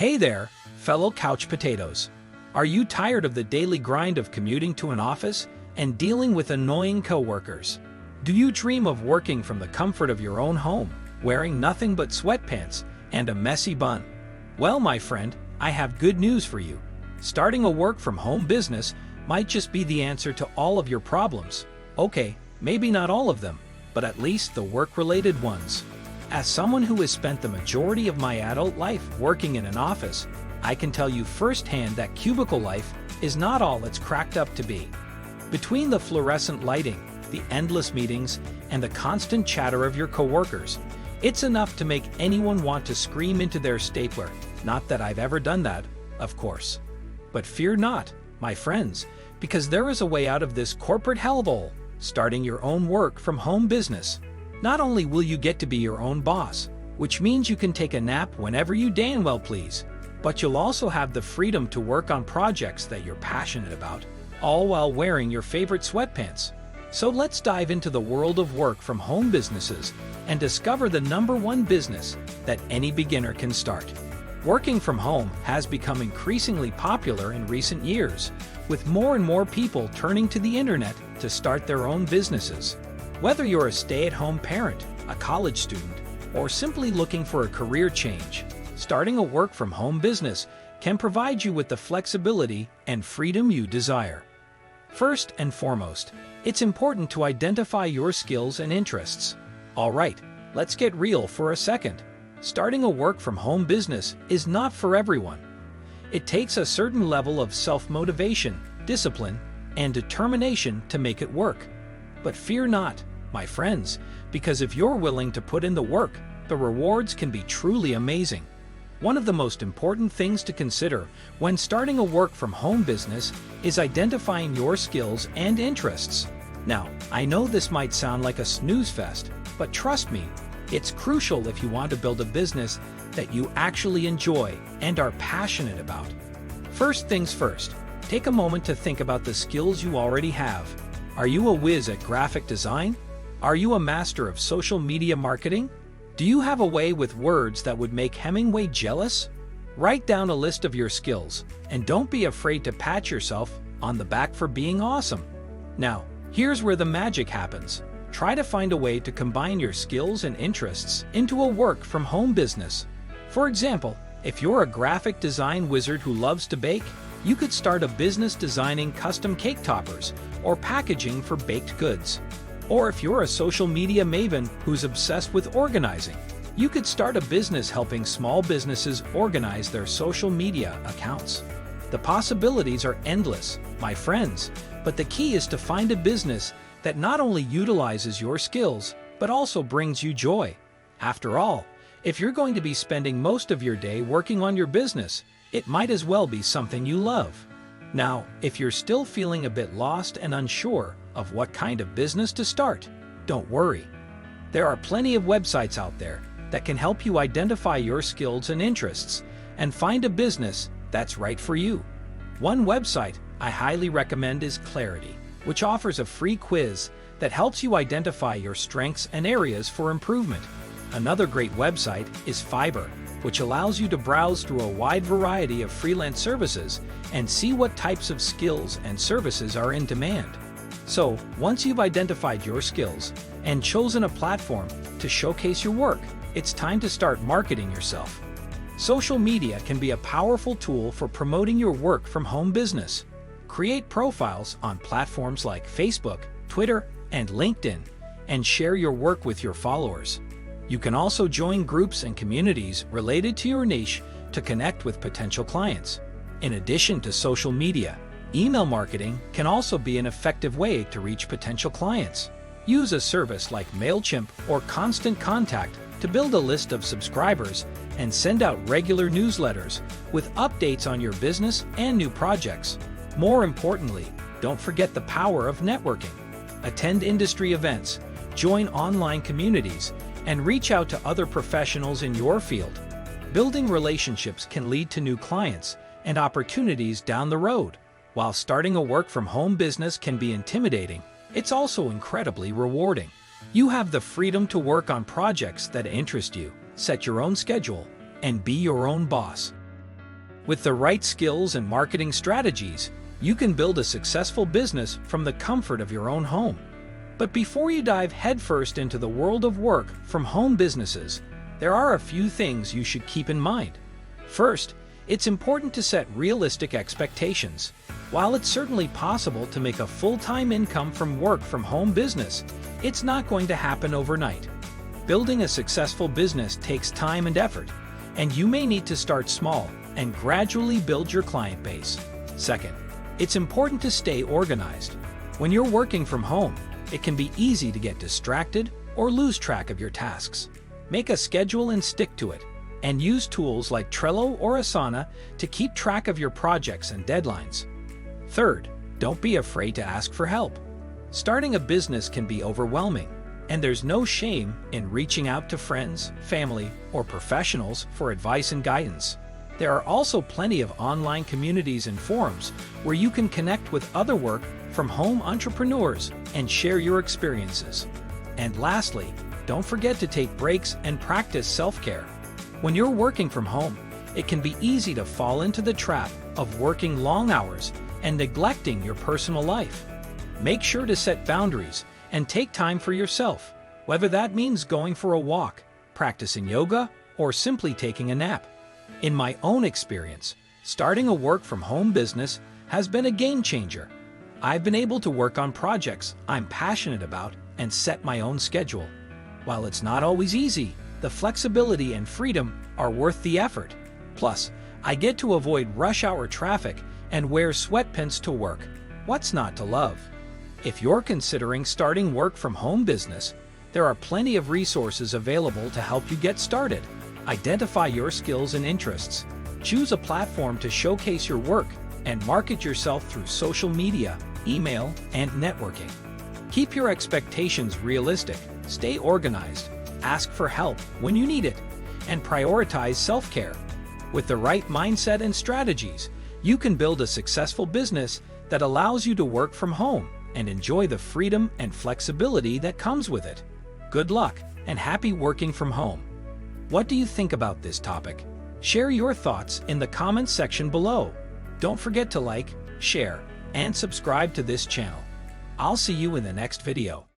Hey there, fellow couch potatoes. Are you tired of the daily grind of commuting to an office and dealing with annoying coworkers? Do you dream of working from the comfort of your own home, wearing nothing but sweatpants and a messy bun? Well, my friend, I have good news for you. Starting a work-from-home business might just be the answer to all of your problems. Okay, maybe not all of them, but at least the work-related ones. As someone who has spent the majority of my adult life working in an office, I can tell you firsthand that cubicle life is not all it's cracked up to be. Between the fluorescent lighting, the endless meetings, and the constant chatter of your coworkers, it's enough to make anyone want to scream into their stapler. Not that I've ever done that, of course. But fear not, my friends, because there is a way out of this corporate hellhole: starting your own work-from-home business. Not only will you get to be your own boss, which means you can take a nap whenever you damn well please, but you'll also have the freedom to work on projects that you're passionate about, all while wearing your favorite sweatpants. So let's dive into the world of work-from-home businesses and discover the #1 business that any beginner can start. Working from home has become increasingly popular in recent years, with more and more people turning to the internet to start their own businesses. Whether you're a stay-at-home parent, a college student, or simply looking for a career change, starting a work-from-home business can provide you with the flexibility and freedom you desire. First and foremost, it's important to identify your skills and interests. All right, let's get real for a second. Starting a work-from-home business is not for everyone. It takes a certain level of self-motivation, discipline, and determination to make it work. But fear not, my friends, because if you're willing to put in the work, the rewards can be truly amazing. One of the most important things to consider when starting a work-from-home business is identifying your skills and interests. Now, I know this might sound like a snooze fest, but trust me, it's crucial if you want to build a business that you actually enjoy and are passionate about. First things first, take a moment to think about the skills you already have. Are you a whiz at graphic design? Are you a master of social media marketing? Do you have a way with words that would make Hemingway jealous? Write down a list of your skills, and don't be afraid to pat yourself on the back for being awesome. Now, here's where the magic happens. Try to find a way to combine your skills and interests into a work-from-home business. For example, if you're a graphic design wizard who loves to bake, you could start a business designing custom cake toppers or packaging for baked goods. Or if you're a social media maven who's obsessed with organizing, you could start a business helping small businesses organize their social media accounts. The possibilities are endless, my friends, but the key is to find a business that not only utilizes your skills, but also brings you joy. After all, if you're going to be spending most of your day working on your business, it might as well be something you love. Now, if you're still feeling a bit lost and unsure of what kind of business to start, don't worry. There are plenty of websites out there that can help you identify your skills and interests and find a business that's right for you. One website I highly recommend is Clarity, which offers a free quiz that helps you identify your strengths and areas for improvement. Another great website is Fiverr, which allows you to browse through a wide variety of freelance services and see what types of skills and services are in demand. So, once you've identified your skills and chosen a platform to showcase your work, it's time to start marketing yourself. Social media can be a powerful tool for promoting your work-from-home business. Create profiles on platforms like Facebook, Twitter, and LinkedIn, and share your work with your followers. You can also join groups and communities related to your niche to connect with potential clients. In addition to social media, email marketing can also be an effective way to reach potential clients. Use a service like MailChimp or Constant Contact to build a list of subscribers and send out regular newsletters with updates on your business and new projects. More importantly, don't forget the power of networking. Attend industry events, join online communities, and reach out to other professionals in your field. Building relationships can lead to new clients and opportunities down the road. While starting a work-from-home business can be intimidating, it's also incredibly rewarding. You have the freedom to work on projects that interest you, set your own schedule, and be your own boss. With the right skills and marketing strategies, you can build a successful business from the comfort of your own home. But before you dive headfirst into the world of work from home businesses, there are a few things you should keep in mind. First, it's important to set realistic expectations. While it's certainly possible to make a full-time income from work from home business, it's not going to happen overnight. Building a successful business takes time and effort, and you may need to start small and gradually build your client base. Second, it's important to stay organized. When you're working from home, it can be easy to get distracted or lose track of your tasks. Make a schedule and stick to it, and use tools like Trello or Asana to keep track of your projects and deadlines. Third, don't be afraid to ask for help. Starting a business can be overwhelming, and there's no shame in reaching out to friends, family, or professionals for advice and guidance. There are also plenty of online communities and forums where you can connect with other work from home entrepreneurs and share your experiences. And lastly, don't forget to take breaks and practice self-care. When you're working from home, it can be easy to fall into the trap of working long hours and neglecting your personal life. Make sure to set boundaries and take time for yourself, whether that means going for a walk, practicing yoga, or simply taking a nap. In my own experience, starting a work from home business has been a game changer. I've been able to work on projects I'm passionate about and set my own schedule. While it's not always easy, the flexibility and freedom are worth the effort. Plus, I get to avoid rush hour traffic and wear sweatpants to work. What's not to love? If you're considering starting work from home business, there are plenty of resources available to help you get started. Identify your skills and interests. Choose a platform to showcase your work and market yourself through social media, email, and networking. Keep your expectations realistic, stay organized, ask for help when you need it, and prioritize self-care. With the right mindset and strategies, you can build a successful business that allows you to work from home and enjoy the freedom and flexibility that comes with it. Good luck and happy working from home. What do you think about this topic? Share your thoughts in the comments section below. Don't forget to like, share, and subscribe to this channel. I'll see you in the next video.